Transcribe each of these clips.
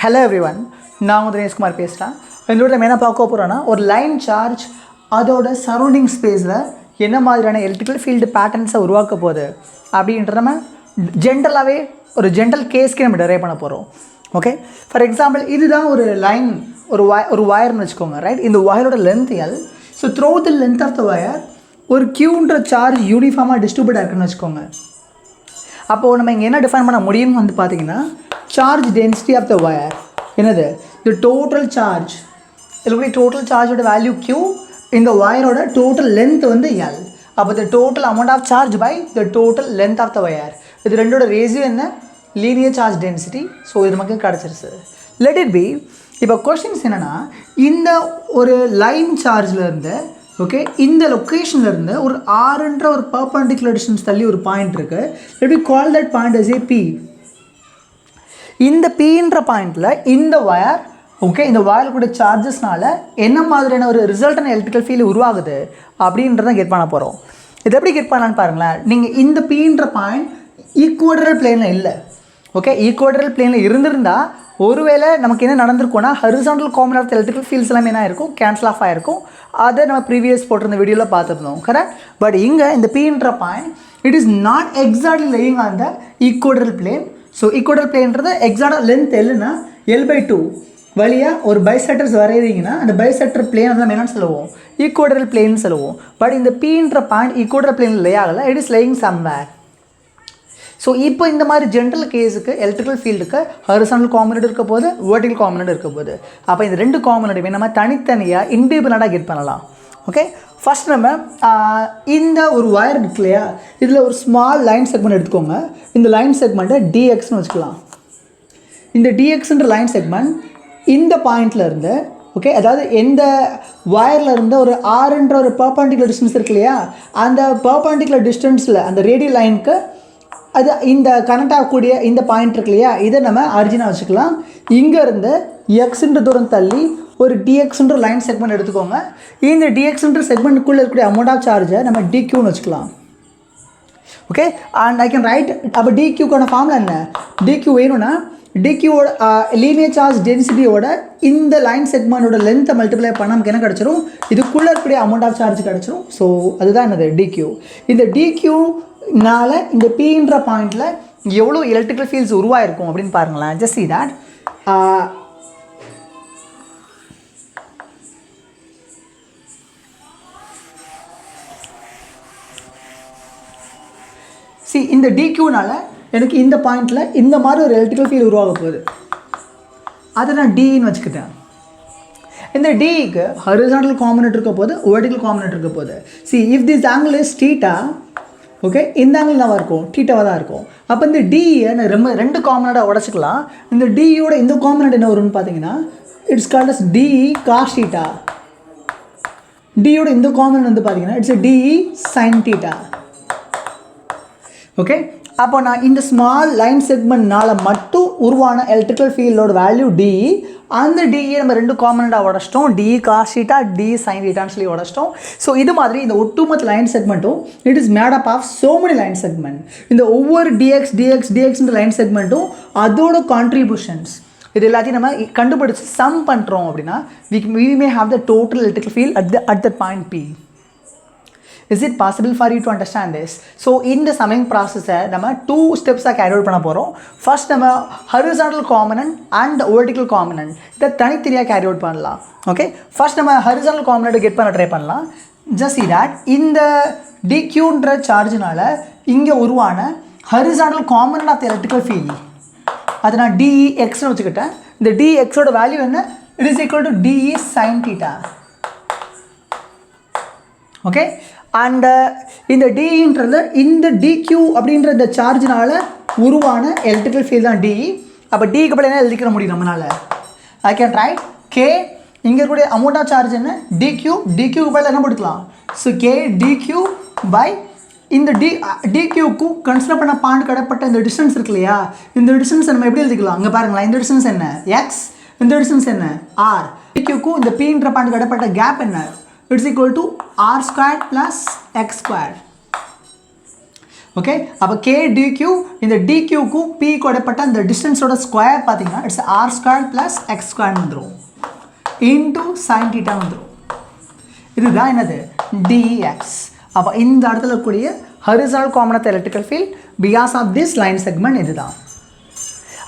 Hello everyone, நான் Dinesh Kumar பேசுகிறேன். இந்த வீடியோவில் என்ன பார்க்க போகிறோன்னா ஒரு லைன் சார்ஜ் அதோட சரௌண்டிங் ஸ்பேஸில் என்ன மாதிரியான எலக்ட்ரிக்கல் ஃபீல்டு பேட்டர்ன்ஸை உருவாக்க போகுது அப்படின்ற நம்ம ஜென்ரலாகவே ஒரு ஜென்ரல் கேஸ்க்கு நம்ம டெரைவ் பண்ண போகிறோம். ஓகே, ஃபார் எக்ஸாம்பிள் இதுதான் ஒரு லைன், ஒரு வயர்னு வச்சுக்கோங்க, ரைட்? இந்த வயரோட length L. So through the length of the wire ஒரு கியூன்ற சார்ஜ் யூனிஃபார்மாக டிஸ்ட்ரிபியூட் ஆகிருக்குன்னு வச்சுக்கோங்க. அப்போது நம்ம இங்கே என்ன டிஃபைன் பண்ண முடியும்னு வந்து பார்த்தீங்கன்னா charge density of the wire என்னது the total charge இதுல total charge ஓட value q இந்த wire ஓட total length வந்து l. அப்போ the total amount of charge by the total length of the wire இது ரெண்டோட ரேஷியோ என்ன linear charge density. ஸோ இது நமக்கு கிடச்சிருச்சு. let it be. இப்போ கொஸ்டின்ஸ் என்னென்னா இந்த ஒரு லைன் சார்ஜ்லேருந்து ஓகே இந்த லொக்கேஷன்லேருந்து ஒரு ஆறுன்ற ஒரு பர்பெண்டிகுலர் டிஸ்டன்ஸ் தள்ளி ஒரு பாயிண்ட் இருக்குது. let me call that point as a p. இந்த பீன்ற பாயிண்டில் இந்த வயர் ஓகே இந்த வயர் கூட சார்ஜஸ்னால என்ன மாதிரியான ஒரு ரிசல்ட்டான எலக்ட்ரிக்கல் ஃபீல்டு உருவாகுது அப்படின்றத கெட் பண்ண போகிறோம். இது எப்படி கெட் பண்ணலான்னு பாருங்களேன். நீங்கள் இந்த பீன்ற பாயிண்ட் ஈக்குவடரல் பிளேனில் இல்லை, ஓகே? ஈக்குவடரல் பிளேனில் இருந்திருந்தால் ஒருவேளை நமக்கு என்ன நடந்திருக்கும்னா horizontal common of electrical fields எல்லாமே என்ன இருக்கும், கேன்சல் ஆஃப் ஆகிருக்கும். அதை நம்ம ப்ரீவியஸ் போட்டிருந்த வீடியோவில் பார்த்துருந்தோம், கரெக்ட்? பட் இங்கே இந்த பீன்ற point it is not exactly laying on the equatorial plane. So equatorial பிளேன்றது எக்ஸாக்டாக லென்த் எல்லுன்னா L/2 வழியாக ஒரு பைசெக்டர்ஸ் வரையிறீங்கன்னா அந்த பைசெக்டர் பிளேன் வந்து நம்ம என்னென்னு சொல்லுவோம், ஈக்குவடரல் பிளேன் சொல்லுவோம். பட் இந்த பீன்ற பாயிண்ட் ஈக்குவடரல் பிளேனில் லே ஆகலை, it is laying somewhere. So இப்போ இந்த மாதிரி ஜென்ரல் கேஸுக்கு எலக்ட்ரிக்கல் ஃபீல்டுக்கு ஹரிசாண்டல் காம்பனண்ட் இருக்க போது, வெர்டிகல் காம்பனண்ட் இருக்க போது. அப்போ இந்த ரெண்டு காம்பனண்ட்டுமே நம்ம தனித்தனியாக இண்டிபெண்டண்டாக கெட் பண்ணலாம். ஓகே, ஃபஸ்ட் நம்ம இந்த ஒரு வயர் இருக்கு இல்லையா, இதில் ஒரு ஸ்மால் லைன் செக்மெண்ட் எடுத்துக்கோங்க. இந்த லைன் செக்மெண்ட்டை டிஎக்ஸ்னு வச்சுக்கலாம். இந்த டிஎக்ஸ்ன்ற லைன் செக்மெண்ட் இந்த பாயிண்டில் இருந்து ஓகே, அதாவது எந்த வயரில் இருந்த ஒரு ஆறுன்ற ஒரு பர்பெண்டிகுலர் டிஸ்டன்ஸ் இருக்கு இல்லையா, அந்த பர்பெண்டிகுலர் டிஸ்டன்ஸில் அந்த ரேடியல் லைனுக்கு அது இந்த கனெக்ட் ஆகக்கூடிய இந்த பாயிண்ட் இருக்கு இல்லையா, இதை நம்ம ஆரிஜினாக வச்சுக்கலாம். இங்கேருந்து எக்ஸ்ன்ற தூரம் தள்ளி ஒரு டிஎக்ஸ்ன்ற லைன் செக்மெண்ட் எடுத்துக்கோங்க. இந்த டிஎக்ஸ்ன்ற செக்மெண்ட்டுக்குள்ளே இருக்கக்கூடிய அமௌண்ட் ஆஃப் சார்ஜை நம்ம டிக்யூன்னு வச்சுக்கலாம். Okay, and I can write. அப்போ டிக்யூக்கான ஃபார்முலா என்ன? டிக்யூ வேணும்னா டிக்யூவோட லீனியர் சார்ஜ் டென்சிட்டியோட இந்த லைன் செக்மெண்ட்டோட லென்த்தை மல்டிப்ளை பண்ணால் நமக்கு என்ன கிடச்சிரும், இதுக்குள்ளே இருக்கக்கூடிய அமௌண்ட் ஆஃப் சார்ஜ் கிடச்சிரும். ஸோ அதுதான் என்னது டிக்யூ. இந்த டிக்யூனால இந்த பீன்ற பாயிண்டில் எவ்வளோ எலக்ட்ரிக்கல் ஃபீல்ட்ஸ் உருவாயிருக்கும் அப்படின்னு பாருங்களேன். Just see that. இந்த டிக்யூனால எனக்கு இந்த பாயிண்டில் இந்த மாதிரி ஒரு எலக்ட்ரிக்கல் ஃபீல்டு உருவாக போகுது. அதை நான் டின்னு வச்சுக்கிட்டேன். இந்த டிக்கு ஹரிசாண்டல் காம்பனண்ட் இருக்க போது, வெர்டிகல் காம்பனண்ட் இருக்க போது. If this angle is theta, okay, இந்த ஆங்கிள் என்னவாக இருக்கும், தீட்டாவாக தான் இருக்கும். அப்போ இந்த டியை நான் ரெண்டு காம்பனண்ட்டாக உடச்சிக்கலாம். இந்த டியோட இந்த காம்பனண்ட் என்ன வரும்னு பார்த்தீங்கன்னா it's called as d cos theta. டியோட இந்த காம்பனண்ட் வந்து பார்த்தீங்கன்னா it's d sine theta. Okay, அப்போ நான் இந்த ஸ்மால் லைன் செக்மெண்ட்னால் மட்டும் உருவான எலக்ட்ரிக்கல் ஃபீல்டோட வேல்யூ டி. அந்த டிஏ நம்ம ரெண்டு காம்பனண்ட்டாக உடச்சிட்டோம், d cos theta, d sine தீட்டான்னு சொல்லி உடச்சிட்டோம். ஸோ இது மாதிரி இந்த ஒட்டுமொத்த லைன் செக்மெண்ட்டும் it is made up of so many line segment. இந்த ஒவ்வொரு டிஎக்ஸ்ன்ற லைன் செக்மெண்ட்டும் அதோட கான்ட்ரிபியூஷன்ஸ் இது எல்லாத்தையும் நம்ம கண்டுபிடிச்சி சம் பண்ணுறோம் அப்படின்னா we may have the total electrical field at the point P. Is it possible for you to understand this? So இந்த சம்மிங் ப்ராசஸை நம்ம 2 ஸ்டெப்ஸாக கேரி அவுட் பண்ண போகிறோம். ஃபர்ஸ்ட் நம்ம horizontal component and vertical component இதை தனித்தனியாக கேரி அவுட் பண்ணலாம். Okay, first நம்ம ஹரிசாண்டல் காம்பனண்ட்டை கெட் பண்ண ட்ரை பண்ணலாம். Just see that. இந்த டிக்யூன்ற சார்ஜினால இங்கே உருவான horizontal component of the electrical field அதை நான் டிஎக்ஸ்னு வச்சுக்கிட்டேன். இந்த டிஎக்ஸோட வேல்யூ என்ன, it is equal to d E sine theta. Okay, and இந்த டின்றது இந்த டிக்யூ அப்படின்ற இந்த சார்ஜினால் உருவான எலக்ட்ரிக்கல் ஃபீல்டு தான் டிஇ. அப்போ டிக்கு பதில் என்ன எழுதிக்கிற முடியும் நம்மளால், ஐ கேன் ரைட் கே. இங்கே இருக்கக்கூடிய அமௌண்ட் ஆஃப் சார்ஜ் என்ன, டிக்யூ. டிக்யூக்கு பதில் என்ன போட்டுக்கலாம், ஸோ கே டிக்யூ பை இந்த டிக்யூக்கு கன்சிடர் பண்ண பாயிண்ட் கடப்பட்ட இந்த டிஸ்டன்ஸ் இருக்கு இல்லையா, இந்த டிஸ்டன்ஸ் நம்ம எப்படி எழுதிக்கலாம், அங்கே பாருங்களேன். இந்த டிஸ்டன்ஸ் என்ன எக்ஸ், இந்த டிஸ்டன்ஸ் என்ன ஆர். டிக்யூக்கும் இந்த பீன்ற பாயிண்ட் கடப்பட்ட கேப் என்ன, it's equal to r squared plus x squared. Okay அப்போ கே டிக்யூ இந்த டிக்யூக்கும் பி கூடப்பட்ட அந்த டிஸ்டன்ஸோட ஸ்கொயர் பார்த்தீங்கன்னா it's r square plus x square வந்துடும் இன்டூ சைன் தீட்டா வந்துடும். இதுதான் என்னது டிஎக்ஸ். அப்போ இந்த இடத்துல இருக்கக்கூடிய horizontal common of electrical field because of this line segment இதுதான்.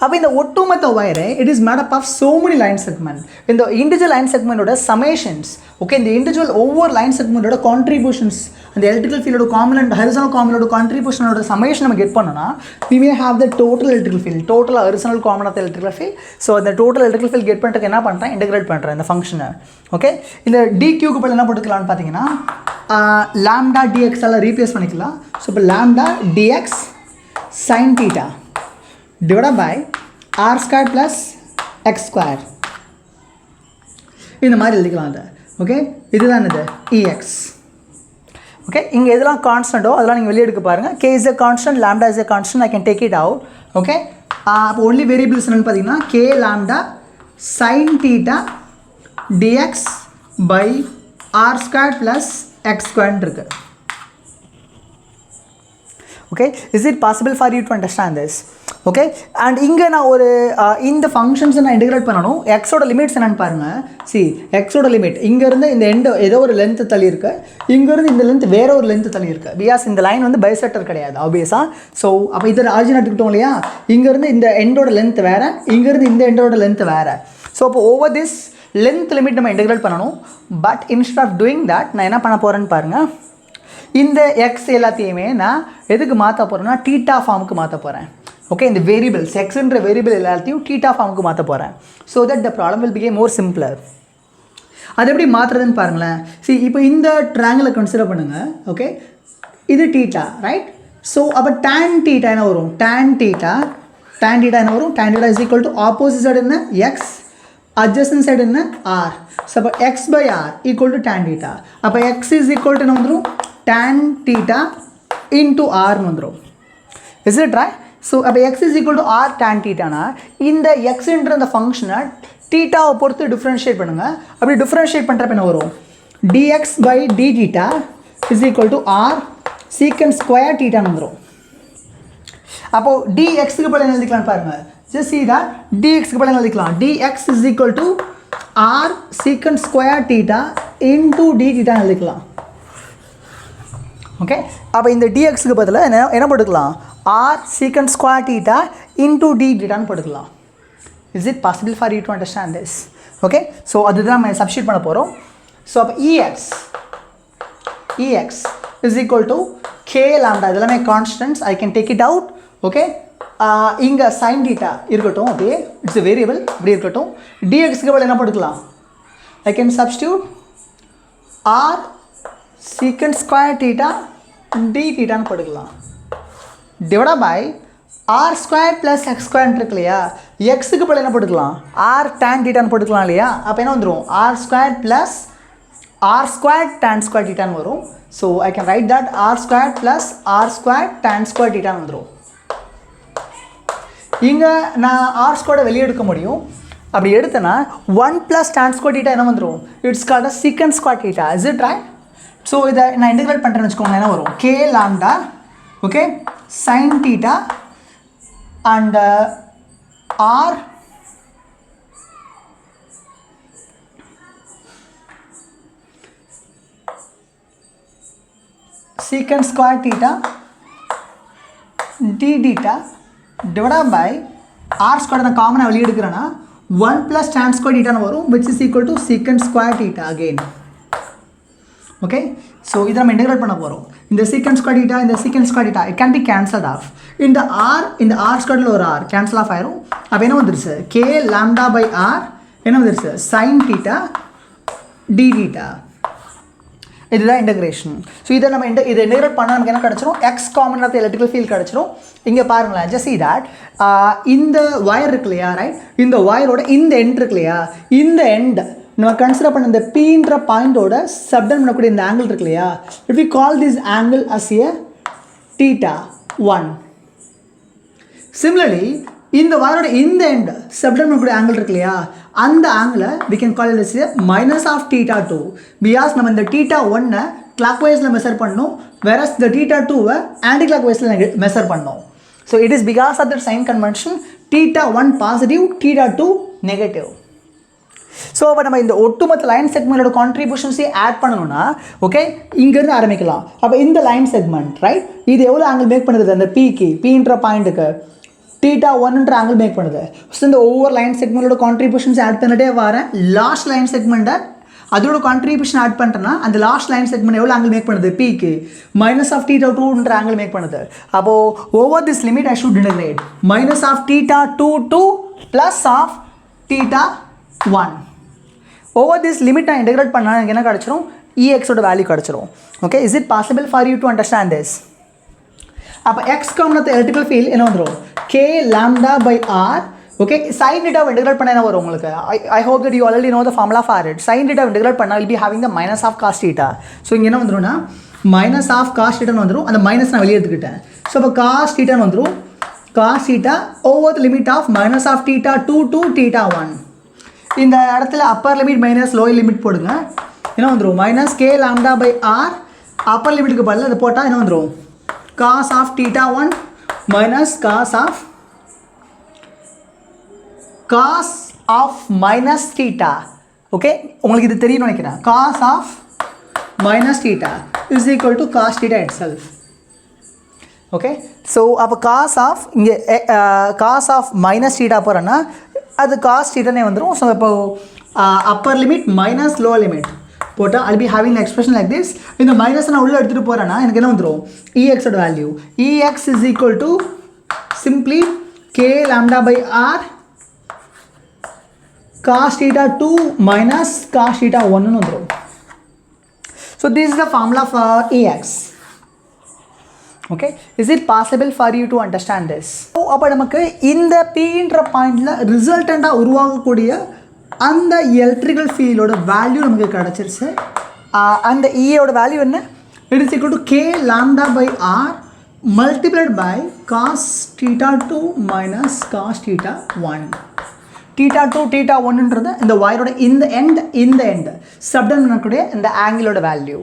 அப்போ இந்த ஒட்டுமொத்த வயரை it is made up of so many line segment. இந்த இண்டிவிஜுவல் லைன் செக்மெண்டோட சமேஷன்ஸ் ஓகே இந்த இண்டிவிஜுவல் ஒவ்வொரு லைன் செக்மெண்டோட கான்ட்ரிபியூஷன்ஸ் அந்த எலக்ட்ரிக்கல் ஃபீல்டோட காமன் அண்ட் ஹரிசானல் காமனோட கான்ட்ரிபியூஷனோட சமேஷன் நம்ம கெட் பண்ணோம்னா we may have the total electrical field total horizontal common of the electrical field. So அந்த டோட்டல் எலக்ட்ரிக்கல் ஃபீல்ட் கெட் பண்ணுறதுக்கு என்ன பண்ணுறேன் இன்டெகிரேட் பண்ணுறேன் இந்த ஃபங்க்ஷனை. ஓகே இந்த டிக்யூக்கு பதில் என்ன போட்டுக்கலாம்னு பார்த்தீங்கன்னா லாம்டா டிஎக்ஸ் எல்லாம் ரீப்ளேஸ் பண்ணிக்கலாம். ஸோ இப்போ lambda dx sine theta divided by r squared plus x squared இந்த மாதிரி எழுதிக்கலாம் அதை. ஓகே இதுதான் இது ex. ஓகே இங்கே எதெல்லாம் கான்ஸ்டன்ட்டோ அதெல்லாம் நீங்கள் வெளியே எடுக்க பாருங்கள். k is a constant, lambda is a constant, I can take it out. Okay அப்போ ஒன்லி வேரியபிள்ஸ் என்னென்னு பார்த்தீங்கன்னா k lambda sin theta dx by r squared plus x squared இருக்குது. Okay, is it possible for you to understand this? Okay, and இங்கே நான் ஒரு இந்த ஃபங்க்ஷன்ஸை நான் integrate பண்ணணும். எக்ஸோட லிமிட்ஸ் என்னென்னு பாருங்கள். சி எக்ஸோட லிமிட் இங்கேருந்து இந்த எண்டு ஏதோ ஒரு லென்த்து தள்ளி இருக்கு, இங்கேருந்து இந்த லென்த் வேற ஒரு லென்த்து தள்ளி இருக்கு. பிகாஸ் இந்த லைன் வந்து பைசெக்டர் கிடையாது ஆப்வியஸாக. ஸோ அப்போ இதை ஆரிஜின் எடுத்துக்கிட்டோம் இல்லையா, இங்கேருந்து இந்த எண்டோட லென்த் வேறு, இங்கேருந்து இந்த எண்டோட லென்த் வேறு. ஸோ அப்போ ஓவர் திஸ் லென்த் லிமிட் நம்ம இன்டெகிரேட் பண்ணணும். But instead of doing that நான் என்ன பண்ண போகிறேன்னு பாருங்கள். இந்த எக்ஸ் எல்லாத்தையுமே நான் எதுக்கு மாற்ற போகிறேன்னா டீட்டா ஃபார்முக்கு மாற்ற போகிறேன். ஓகே இந்த வேரியபிள்ஸ் எக்ஸ்ன்ற வேரியபிள் எல்லாத்தையும் டீட்டா ஃபார்முக்கு மாற்ற போகிறேன். So that the problem will become more simpler. அது எப்படி மாற்றுறதுன்னு பாருங்களேன். சி இப்போ இந்த ட்ராங்கிளை கன்சிடர் பண்ணுங்கள். ஓகே இது டீட்டா ரைட். ஸோ அப்போ டேன் டீட்டா என்ன வரும், டேன் டீட்டா என்ன வரும், tan theta is equal to opposite side என்ன எக்ஸ், அட்ஜசன்ட் சைடு என்ன ஆர். ஸோ அப்போ x by r equal to tan theta. அப்போ எக்ஸ் இஸ் ஈக்குவல் டு என்ன வந்துடும் tan theta into r வந்துரும். Is it right? So அப்போ x is equal to r tan theta னா இந்த x என்ற அந்த ஃபங்க்ஷனை தீட்டாவை பொறுத்து டிஃப்ரென்ஷியேட் பண்ணுங்கள். அப்படி டிஃப்ரென்ஷியேட் பண்ணுறப்ப என்ன வரும், dx by d theta is equal to r secant square theta வந்துரும். அப்போது dxக்கு பதில் என்ன எழுதிக்கலாம்னு பாருங்கள். just see that dxக்கு பதில் என்ன எழுதிக்கலாம், dx is equal to r secant square theta into d theta எழுதிக்கலாம். ஓகே அப்போ இந்த டிஎக்ஸுக்கு பதிலாக என்ன போட்டுக்கலாம், r secant square theta into d டீட்டான்னு போட்டுக்கலாம். Is it possible for you to understand this? Okay so அதுதான் நம்ம சப்ஸ்டியூட் பண்ண போகிறோம். ஸோ அப்போ Ex is equal to k lambda இதெல்லாமே constants, I can take it out. Okay இங்கே sine theta இருக்கட்டும், அப்படியே இட்ஸ் எ வேரியபிள் அப்படி இருக்கட்டும். டிஎக்ஸுக்கு பதில் என்ன போட்டுக்கலாம், I can substitute r secant square theta d theta ன்னு போட்டுக்கலாம். divided by r square plus x square இருக்கு இல்லையா, xக்கு பதில் என்ன போட்டுக்கலாம், r tan theta ன்னு போட்டுக்கலாம் இல்லையா. அப்போ என்ன வந்துடும், r square plus r square tan square theta ன்னு வரும். So I can write that r square plus r square tan square theta ன்னு வந்துடும். இங்கே நான் r square வெளியே எடுக்க முடியும். அப்படி எடுத்தேன்னா 1 plus tan square theta என்ன வந்துடும், it's called a secant square theta. is it right? So இதை நான் இன்டெகிரேட் பண்ணுறேன்னு வச்சுக்கோங்க, என்ன வரும், k lambda okay sine theta and r secant square theta d theta divide by r square நான் காமனாக வெளியே எடுக்கிறேன்னா 1 plus tan square தீட்டான்னு வரும், which is equal to secant square theta again. Okay so இதை நம்ம இன்டெகிரேட் பண்ண போகிறோம். இந்த சீக்கண்ட் ஸ்கொயர் டீட்டா இந்த secant square theta it can be cancelled off. இந்த ஆர் ஸ்கொயரில் ஒரு ஆர் கேன்சல் ஆஃப் ஆயிரும். அப்போ என்ன வந்துருச்சு, கே லாம்டா பை ஆர் என்ன வந்துருச்சு, சைன் டீட்டா டி டீட்டா. இதுதான் இன்டெகிரேஷன். ஸோ இதை நம்ம இதை இன்டெகிரேட் பண்ணால் நமக்கு என்ன கிடச்சிரும், எக்ஸ் காமன் ஆஃப் எலக்ட்ரிக்கல் ஃபீல்ட் கிடச்சிரும். இங்கே பாருங்களேன், ஜஸ்ட் see that இந்த ஒயர் இருக்கு இல்லையா ரைட், இந்த ஒயரோட இந்த எண்ட் இருக்கு இல்லையா, இந்த எண்ட் நம்ம கன்சிடர் பண்ண இந்த பீன்ற பாயிண்டோட சப்டன் பண்ணக்கூடிய இந்த ஆங்கிள் இருக்கு இல்லையா, if we call this angle as a theta 1. Similarly இந்த வயரோட இந்த எண்ட் சப்டன் பண்ணக்கூடிய ஆங்கிள் இருக்கு இல்லையா, அந்த ஆங்கிளை we can call it as a minus of theta 2. Because நம்ம இந்த தீட்டா 1 கிளாக் வைஸில் மெஷர் பண்ணணும், whereas the theta 2 anti-clockwise measure பண்ணோம். So it is because of the sign convention theta 1 positive, theta 2 negative. So அப்போ நம்ம இந்த ஒட்டுமொத்த லைன் செக்மெண்டோட கான்ட்ரிபியூஷன்ஸே ஆட் பண்ணணும்னா ஓகே இங்கேருந்து ஆரம்பிக்கலாம். அப்போ இந்த லைன் செக்மெண்ட் ரைட் இது எவ்வளோ ஆங்கிள் மேக் பண்ணுது அந்த பிக்கு பீன்ற பாயிண்ட்டுக்கு theta 1ன்ற ஆங்கிள் மேக் பண்ணுது. ஸோ இந்த ஒவ்வொரு லைன் செக்மெண்டோட கான்ட்ரிபியூஷன்ஸ் ஆட் பண்ணிட்டே வரேன். லாஸ்ட் லைன் செக்மெண்ட்டை அதோட கான்ட்ரிபியூஷன் ஆட் பண்ணிட்டேன்னா அந்த லாஸ்ட் லைன் செக்மெண்ட் எவ்வளோ ஆங்கிள் மேக் பண்ணுது பிக்கு மைனஸ் ஆஃப் theta 2ன்ற ஆங்கிள் மேக் பண்ணுது. அப்போது over this limit I should integrate minus of theta 2 to plus of theta 1. Over this limit நான் இன்டகிரேட் பண்ணால் எனக்கு என்ன கிடச்சிரும் EXோட வேல்யூ கிடச்சிரும். Okay is it possible for you to understand this? அப்போ எக்ஸ் காம்பனண்ட் எலக்ட்ரிக்கல் ஃபீல்ட் என்ன வந்துடும் k lambda by r. Okay sin theta integrate பண்ண என்ன வரும் உங்களுக்கு? I hope that you already know the formula for it. sin theta integrate பண்ணால் will be having the minus of cos theta. So இங்கே என்ன வந்துடும்னா minus of cos theta வந்துடும். அந்த minus நான் வெளியே எடுத்துக்கிட்டேன். ஸோ அப்போ cos theta வந்துடும் cos theta over the limit of minus of theta 2 to theta 1. இந்த இடத்துல upper limit minus lower limit போடுங்க. என்ன வந்துடும் minus k lambda by r. Upper லிமிட்டுக்கு பதில் அதை போட்டால் என்ன வந்துடும் cos of theta 1 minus cos of minus theta. Okay உங்களுக்கு இது தெரியும் நினைக்கிறேன். cos of minus theta is equal to cos theta itself. Okay so அப்போ cos of இங்கே cos of minus theta போகிறேன்னா அது cos thetaனே வந்துடும். ஸோ இப்போ Appar limit minus lower limit போட்டால் I'll be having an expression like this. இந்த minus நான் உள்ளே எடுத்துகிட்டு போகிறேன்னா எனக்கு என்ன வந்துடும் EXோட value EX is equal to simply k lambda by r cos theta 2 minus cos theta 1 வந்துடும். So this is the formula for EX. Okay, is it possible for you to understand this? So அப்போ நமக்கு இந்த Pன்ற பாயிண்டில் ரிசல்டண்ட்டாக உருவாகக்கூடிய அந்த electrical ஃபீல்டோட value நமக்கு கிடச்சிருச்சு. அந்த EAவோட வேல்யூ என்ன? It is equal to k lambda by r multiplied by cos theta 2 minus cos theta 1. theta 2 theta 1ன்றது இந்த வயரோட இந்த எண்ட் சப்டன் பண்ணக்கூடிய இந்த ஆங்கிளோட value.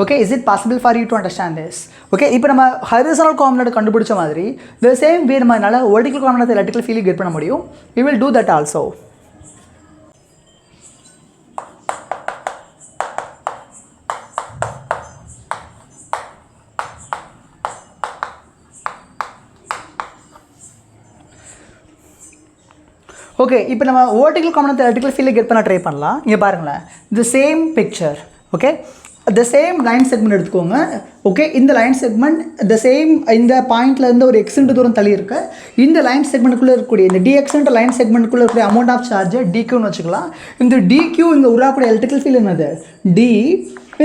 Okay is it possible for you to understand this? Okay இப்போ நம்ம ஹரிசானல் காம்பனண்ட் கண்டுபிடிச்ச மாதிரி த சேம் வே நம்மளால vertical component electrical field get பண்ண முடியும். We will do that also. Okay இப்போ நம்ம vertical component electrical field get பண்ண ட்ரை பண்ணலாம். இங்கே பாருங்களேன் the same picture. Okay the same line segment எடுத்துக்கோங்க. ஓகே இந்த லைன் செக்மெண்ட் த சேம் இந்த பாயிண்ட்லேருந்து ஒரு எக்ஸ்ன்ற தூரம் தள்ளி இருக்கு. இந்த லைன் செக்மெண்ட்டுக்குள்ளே இருக்கக்கூடிய இந்த டிஎக்ஸ்ன்ற லைன் செக்மெண்ட்டுக்குள்ளே இருக்கக்கூடிய அமௌண்ட் ஆஃப் சார்ஜ் டிக்யூன்னு வச்சுக்கலாம். இந்த டிக்யூ இங்கே உருவாக்கக்கூடிய எலக்ட்ரிக்கல் ஃபீல்ட் என்னது டி.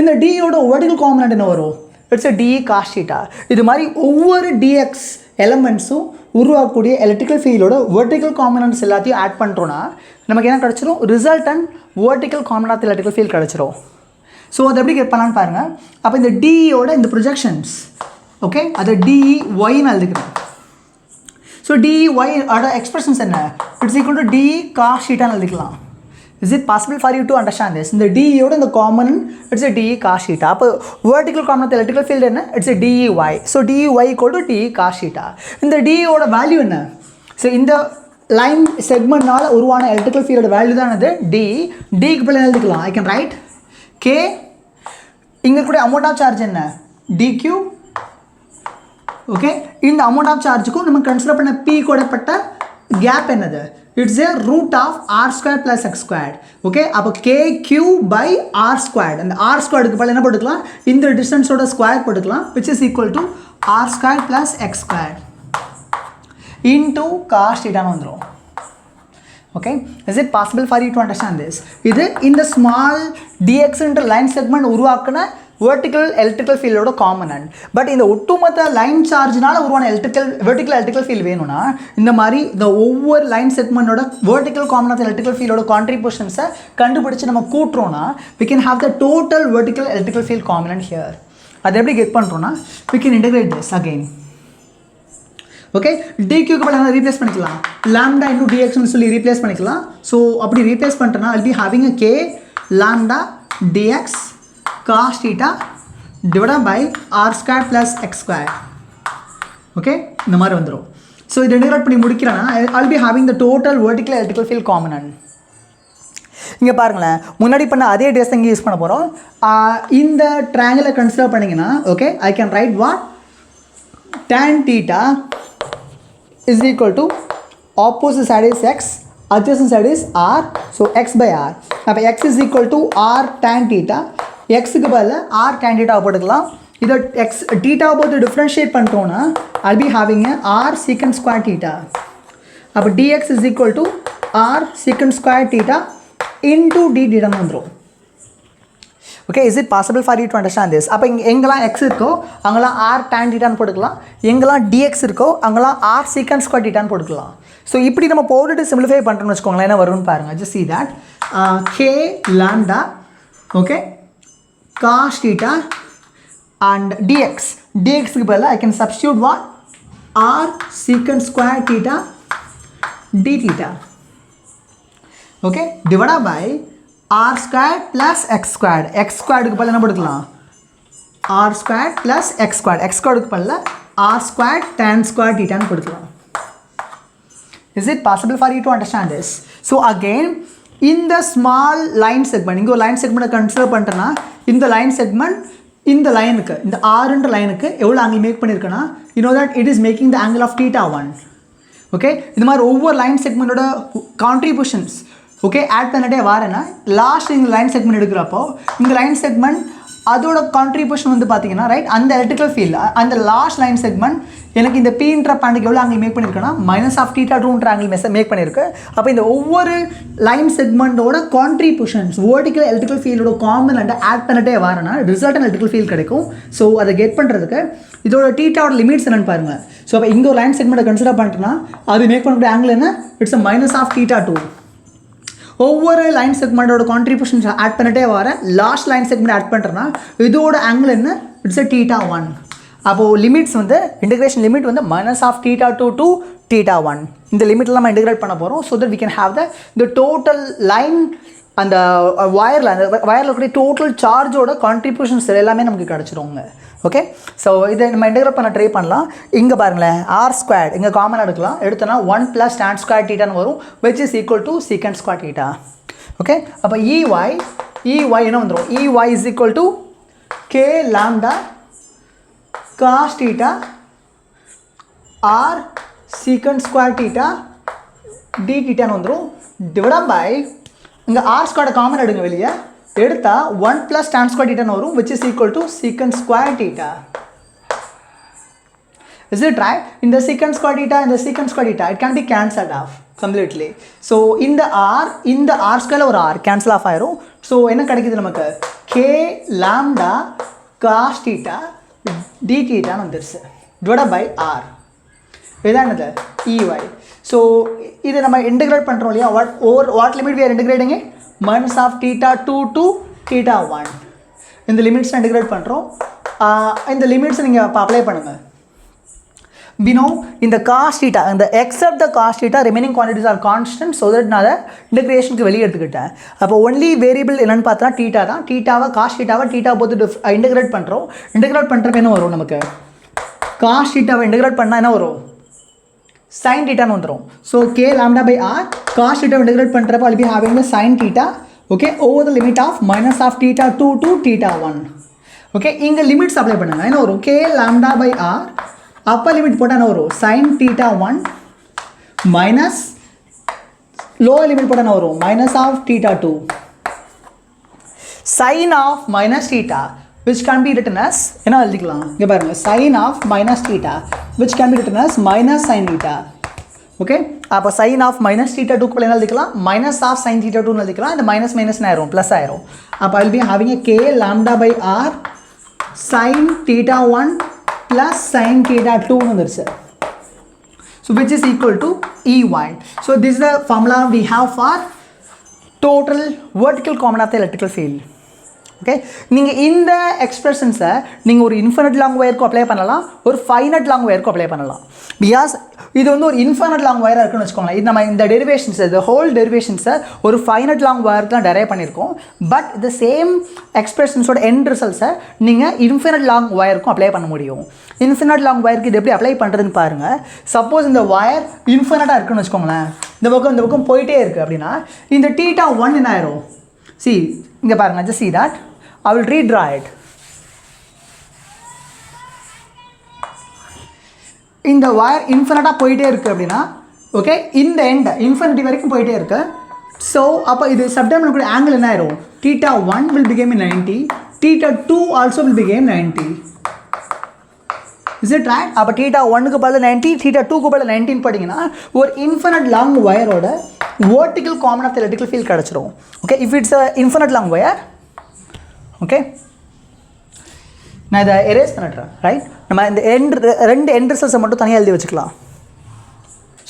இந்த டியோட வெர்டிகல் காம்பனண்ட் என்ன வரும்? It's a d cos theta. இது மாதிரி ஒவ்வொரு டிஎக்ஸ் எலமெண்ட்ஸும் உருவாக்கக்கூடிய எலக்ட்ரிக்கல் ஃபீல்டோட வெர்டிகல் காம்பனன்ட்ஸ் எல்லாத்தையும் ஆட் பண்ணுறோன்னா நமக்கு என்ன கிடச்சிரும் resultant vertical component electrical field கிடச்சிரும். ஸோ அதை எப்படி கெட் பண்ணலான்னு பாருங்கள். அப்போ இந்த டியோட இந்த ப்ரொஜெக்ஷன்ஸ் ஓகே அதை டிஒய்னு எழுதிக்கிறேன். ஸோ டிஒயோட எக்ஸ்பிரஷன்ஸ் என்ன? It's equal to d cos தீட்டான்னு எழுதிக்கலாம். Is it possible for you to understand this? இந்த டியோட இந்த common it's d cos theta. அப்போ வெர்டிகல் காம்பனன்ட் எலக்ட்ரிக்கல் ஃபீல்டு என்ன? It's dy. So dy equal to d cos theta. இந்த டியோட value என்ன? ஸோ இந்த லைன் செக்மெண்ட்னால உருவான எலக்ட்ரிக்கல் ஃபீல்டோட வேல்யூ தான் அது டி. டிக்கு பிள்ளை எழுதிக்கலாம். ஐ கேன் ரைட் கே இங்கே கூட அமௌண்ட் ஆஃப் சார்ஜ் என்ன? டிக்யூ. ஓகே இந்த அமௌண்ட் ஆஃப் சார்ஜுக்கும் நம்ம கன்சிடர் பண்ண பி கூடப்பட்ட கேப் என்னது? It's a root of r square plus x square. Okay அப்போ k q by r square. அந்த ஆர் ஸ்கொயருக்கு பதில் என்ன போட்டுக்கலாம்? இந்த டிஸ்டன்ஸோட ஸ்கொயர் போட்டுக்கலாம் which is equal to r square plus x square into cos தீட்டான்னு வந்துடும். Okay is it possible for you to understand this? இது இந்த ஸ்மால் டிஎக்ஸ்ன்ற லைன் செக்மெண்ட் உருவாக்குன வெர்டிக்கல் எலக்ட்ரிக்கல் ஃபீல்டோட காம்பனன்ட். பட் இந்த ஒட்டுமொத்த லைன் சார்ஜ்னால உருவான வெர்டிக்கல் எலக்ட்ரிக்கல் ஃபீல்டு வேணும்னா இந்த மாதிரி இந்த ஒவ்வொரு லைன் செக்மெண்டோட வெர்டிக்கல் காம்பனன்ட் எலக்ட்ரிக்கல் ஃபீல்டோட கான்ட்ரிபியூஷன்ஸை கண்டுபிடிச்சு நம்ம கூட்டுறோன்னா we can have the total vertical electrical field component here. அதை எப்படி கெட் பண்ணுறோன்னா we can integrate this again. Okay டிக்யூக்கு பதில் என்ன ரீப்ளேஸ் பண்ணிக்கலாம்? லாம்டா இன்டூ டிஎக்ஸ்னு சொல்லி ரீப்ளேஸ் பண்ணிக்கலாம். ஸோ அப்படி ரீப்ளேஸ் பண்ணிட்டோன்னா I'll be having a k lambda dx cos theta divided by r square plus x square. Okay, இந்த மாதிரி வந்துரும். So இதை integrate பண்ணி முடிக்கிறேன்னா I'll be having the total vertical electrical field component. இங்கே பாருங்களேன், முன்னாடி பண்ண அதே டேஸ் இங்கே யூஸ் பண்ண போகிறோம். இந்த ட்ரையாங்கிளை கன்சிடர் பண்ணிங்கன்னா okay, I can write what tan theta is equal to opposite side is x, adjacent side is r, so x by r. அப்போ x is equal to r tan theta, xக்கு பதில் r tan theta போட்டுக்கலாம். இதை x theta போட்டு differentiate பண்ணிட்டோன்னா I'll be having a r secant square theta. அப்போ dx is equal to r secant square theta into d theta வந்துடும். Okay, is it possible for you to understand this? அப்போ இங்கே எங்கெல்லாம் X இருக்கோ அங்கெல்லாம் R tan டீட்டான்னு போட்டுக்கலாம், எங்கெல்லாம் dx இருக்கோ அங்கெல்லாம் ஆர் சீக்கண்ட் ஸ்கொயர் டீட்டான்னு போட்டுக்கலாம். ஸோ இப்படி நம்ம போட்டுட்டு சிம்பிளிஃபை பண்ணுறோம்னு வச்சுக்கோங்களேன், என்ன வரும்னு பாருங்கள். Just see that k lambda okay cos theta and dxக்கு பதிலாக I can substitute what r secant square theta d theta. Okay, divided by r squared plus x squared. x squaredக்கு பதிலா என்ன போட்டுக்கலாம்? r squared plus x squared. x squaredக்கு பதிலா r squared tan square theta ன்னு போட்டுக்கலாம். Is it possible for you to understand this? So again, இந்த small line segment, இங்கே ஒரு line segment consider பண்ணிட்டேன்னா இந்த line segment இந்த லைனுக்கு, இந்த ஆறுன்ற லைனுக்கு எவ்வளோ ஆங்கிள் மேக் பண்ணியிருக்கேன்னா you know that it is making the angle of theta 1. Okay, இந்த மாதிரி ஒவ்வொரு லைன் செக்மெண்ட்டோட கான்ட்ரிபியூஷன்ஸ் ஓகே ஆட் பண்ணிட்டே வரேன்னா லாஸ்ட் இந்த லைன் செக்மெண்ட் எடுக்கிறப்போ இந்த லைன் செக்மெண்ட் அதோட கான்ட்ரிபியூஷன் வந்து பார்த்தீங்கன்னா ரைட் அந்த எலக்ட்ரிக்கல் ஃபீல்ட் அந்த லாஸ்ட் லைன் செக்மெண்ட் எனக்கு இந்த பீன்ற பாயிண்ட்டுக்கு எவ்வளோ ஆங்கிள் மேக் பண்ணியிருக்கேன்னா -θ2ன்ற ஆங்கிள் மேக் பண்ணியிருக்கு. அப்போ இந்த ஒவ்வொரு லைன் செக்மெண்ட்டோட கான்ட்ரிபியூஷன்ஸ் வெர்டிக்கல் எலக்ட்ரிக்கல் ஃபீல்டோட காம்பனண்ட்டை ஆட் பண்ணிட்டே வரேன்னா ரிசல்டன் எலக்ட்ரிக்கல் ஃபீல்ட் கிடைக்கும். ஸோ அதை கெட் பண்ணுறதுக்கு இதோட தீட்டாவோட லிமிட்ஸ் என்னென்னு பாருங்கள். ஸோ அப்போ இங்கே ஒரு லைன் செக்மெண்ட்டை கன்சிடர் பண்ணிட்டோன்னா அது மேக் பண்ணக்கூடிய ஆங்கிள் என்ன? இட்ஸ் -θ2. ஒவ்வொரு லைன் செக்மெண்ட்டோட கான்ட்ரிபியூஷன்ஸ் ஆட் பண்ணிட்டே வரேன், லாஸ்ட் லைன் செக்மெண்ட் ஆட் பண்ணுறேன்னா இதோட ஆங்கிள் என்ன? இட்ஸ் θ1. அப்போது லிமிட்ஸ் வந்து இன்டெகிரேஷன் லிமிட் வந்து -θ2 to θ1. இந்த லிமிட்டில் நம்ம இன்டெகிரேட் பண்ண போகிறோம். So that we can have the total line அந்த வயரில் கூடிய டோட்டல் சார்ஜோட கான்ட்ரிபியூஷன்ஸ் எல்லாமே நமக்கு கிடச்சிருவோங்க. ஓகே, ஸோ இதை நம்ம இன்டெகிரேட் பண்ண ட்ரை பண்ணலாம். இங்கே பாருங்களேன், ஆர் ஸ்கொயர் இங்கே காமன் எடுக்கலாம், எடுத்தோன்னா 1 + tan square θன்னு வரும், which is equal to secant square θ. Okay, அப்போ EY என்ன வந்துடும்? EY is equal to k lambda cos θ r secant square θ d θன்னு வந்துடும், divided by இங்கே ஆர் ஸ்கொயர் காமன் எடுங்க, வெளியே எடுத்தா 1 + tan square θன்னு வரும், which is equal to secant square θ. Is it right? In the secant square θ and the secant square θ, it can be cancelled off completely. So in the r square ஒரு r cancel off ஆயிரும். So என்ன கிடைக்குது நமக்கு? k lambda cos θ d θன்னு வந்துருச்சு, divided by r. இதுதான் என்னது? EY. So இதை நம்ம இன்டெகிரேட் பண்ணுறோம் இல்லையா? What limit we are integrating? -θ2 to θ1. இந்த லிமிட்ஸ் இன்டெகிரேட் பண்ணுறோம். இந்த லிமிட்ஸ் நீங்கள் இப்போ அப்ளை பண்ணுங்கள். we know இந்த cos θ இந்த except the cos θ remaining quantities are constant, so that நான் இன்டெகிரேஷனுக்கு வெளியே எடுத்துக்கிட்டேன். அப்போ ஒன்லி வேரியபிள் என்னென்னு பார்த்தா θ தான். θவை cos θவை θ போட்டு இன்டெகிரேட் பண்ணுறோம். இன்டெகிரேட் பண்ணுறப்ப என்ன வரும் நமக்கு? cos θவை இன்டெகிரேட் பண்ணால் என்ன வரும்? sin θன்னு வந்துடும். So k lambda by r cos θ integrate பண்ணுறப்ப I'll be having the sin θ okay over the limit of -θ2 to θ1. Okay, இங்கே லிமிட்ஸ் அப்ளை பண்ணுங்கள். என்ன வரும்? k lambda by r upper limit போட்டால் என்ன வரும்? sin θ1 மைனஸ் லோவர் லிமிட் போட்டால் என்ன வரும்? -θ2 sin of -θ which can be written as என்ன எழுதிக்கலாம்? இங்கே பாருங்கள், sin of -θ which can be written as -sin θ. Okay, அப்போ sin of -θ2 என்ன எழுதிக்கலாம்? -of sin θ2 எழுதிக்கலாம். இந்த மைனஸ் மைனஸ் ஆயிரும், ப்ளஸ் ஆயிரும். அப்போ I'll be having a k lambda by r sin θ1 plus sin θ2 வந்துருச்சு. So which is equal to EY. So this is the formula we have for total vertical component of the electrical field. Okay, நீங்கள் இந்த எக்ஸ்பிரஷன்ஸை நீங்கள் ஒரு infinite long ஒயருக்கும் apply பண்ணலாம், ஒரு finite long ஒயருக்கும் apply பண்ணலாம். Because இது வந்து ஒரு இன்ஃபினிட் லாங் ஒயராக இருக்குன்னு வச்சுக்கோங்களேன். இது நம்ம இந்த டெரிவேஷன்ஸை, இந்த ஹோல் டெரிவேஷன்ஸை ஒரு ஃபைனட் லாங் ஒயருக்கு தான் டெரைவ் பண்ணியிருக்கோம். பட் இந்த சேம் எக்ஸ்பிரஷன்ஸோட எண்ட் ரிசல்ட்ஸை நீங்கள் இன்ஃபினிட் லாங் ஒயருக்கும் அப்ளை பண்ண முடியும். இன்ஃபினிட் லாங் ஒயருக்கு இது எப்படி அப்ளை பண்ணுறதுன்னு பாருங்கள். சப்போஸ் இந்த ஒயர் இன்ஃபினிட்டாக இருக்குன்னு வச்சுக்கோங்களேன், இந்த பக்கம் போயிட்டே இருக்குது அப்படின்னா இந்த θ1 என்ன ஆயிரும்? See, இங்கே பாருங்கள், just see that. I will redraw it. இந்த வயர் இன்ஃபினிட்டாக போயிட்டே இருக்குது அப்படின்னா ஓகே, இந்த எண்ட் இன்ஃபினிட்டி வரைக்கும் போயிட்டே இருக்கு. ஸோ அப்போ இது சப்டைமில் கூட ஆங்கிள் என்ன ஆயிரும்? θ1 will become 90, θ2 also will become 90. Is it right? அப்போ θ1க்கு பதில் 90, θ2க்கு பதில் 90 படிங்கன்னா ஒரு இன்ஃபினிட் லாங் ஒயரோட vertical common of the electrical field கிடச்சிரும். Okay, if it's a infinite long wire, okay, நான் இதை எரேஸ் பண்ணிடுறேன். ரைட், நம்ம இந்த ரெண்டு எண்ட் ரிசல்ட்ஸை மட்டும் தனியாக எழுதி வச்சுக்கலாம்.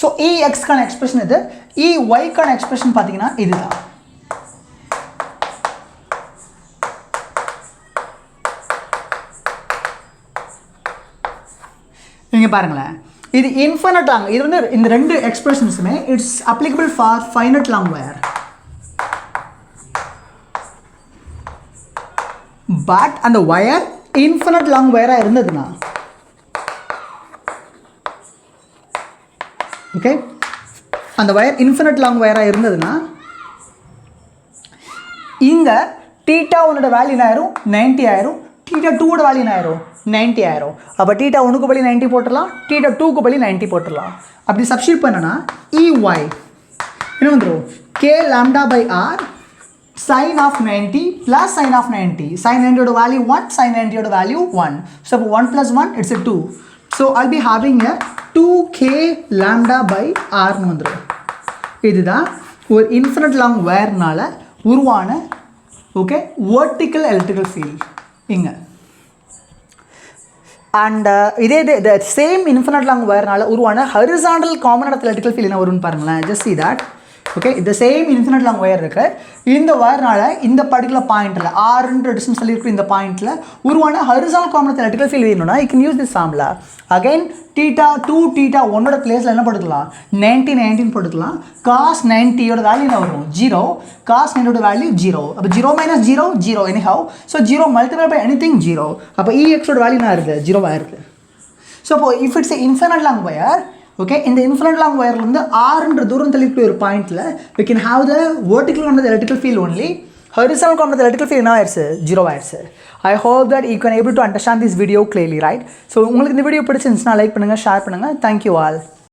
ஸோ EXக்கான எக்ஸ்பிரஷன் இது, EYக்கான எக்ஸ்பிரஷன் பார்த்தீங்கன்னா இதுதான். நீங்கள் பாருங்களேன், இது இன்ஃபினிட் லாங், இது வந்து இந்த ரெண்டு எக்ஸ்பிரஷன்ஸுமே it's applicable for finite long wire. But அந்த ஒயர் இன்ஃபினிட் லாங் ஒயராக இருந்ததுன்னா ஓகே, அந்த ஒயர் இன்ஃபினிட் லாங் ஒயராக இருந்ததுன்னா இங்கே θ1ஓட வேல்யூ என்ன ஆயிரும்? 90 ஆயிரும். θ2ஓட வேல்யூ என்ன ஆயிரும்? 90 ஆயிரும். அப்போ θ1க்கு படி 90 போட்டுடலாம், θ2க்கு படி 90 போட்டுடலாம். அப்படி சப்ஸ்டியூட் பண்ணனா EY என்ன வந்துடும்? K lambda by R sin of 90 plus sin of 90. Sin 90 value 1, sin 90 value 1. So 1 plus 1, it's a 2. So I'll be having a 2K lambda by R னு வந்துடும். இதுதான் ஒரு இன்ஃபினிட் லாங் ஒயர்னால உருவான ஓகே vertical electrical field இங்கே. And இதே the same infinite long ஒயர்னால உருவான horizontal common of electrical field என்ன வரும்னு பாருங்களேன். Just see that. ஓகே, இந்த சேம் இன்ஃபினிட் லாங் ஒயர் இருக்கு, இந்த ஒயர்னால இந்த பர்டிகுலர் பாயிண்டில் ஆறுன்ற டிஸ்டன்ஸ் சொல்லியிருக்கிற இந்த பாயிண்டில் உருவான ஹரிசானல் காமன் எலக்ட்ரிக்கல் ஃபீல்ட் வேணும்னா you can use this formula. Again θ2 θ1ஓட பிளேஸில் என்ன போட்டுக்கலாம்? 90 90 போட்டுக்கலாம். காஸ் 90யோட வேல்யூ என்ன வரும்? 0. காஸ் 90யோட வேல்யூ 0. அப்போ 0 minus 0 0 anyhow. So 0 multiplied by anything 0. அப்போ EXோட வேல்யூ என்ன இருக்குது? 0 இருக்குது. ஸோ அப்போ if it's infinite long wire okay, இந்த இன்ஃபினிட் லாங் ஒயர்லேருந்து ஆறுன்ற தூரம் தள்ளிக்கூடிய ஒரு பாயிண்டில் we can have the vertical component of the electrical field only. Horizontal component of the electrical field என்ன ஆயிடுச்சு? 0 ஆயிடுச்சு. I hope that you can able to understand this video clearly, right? So உங்களுக்கு இந்த video பிடிச்சிருந்துச்சுன்னா like பண்ணுங்கள், share பண்ணுங்கள். Thank you all.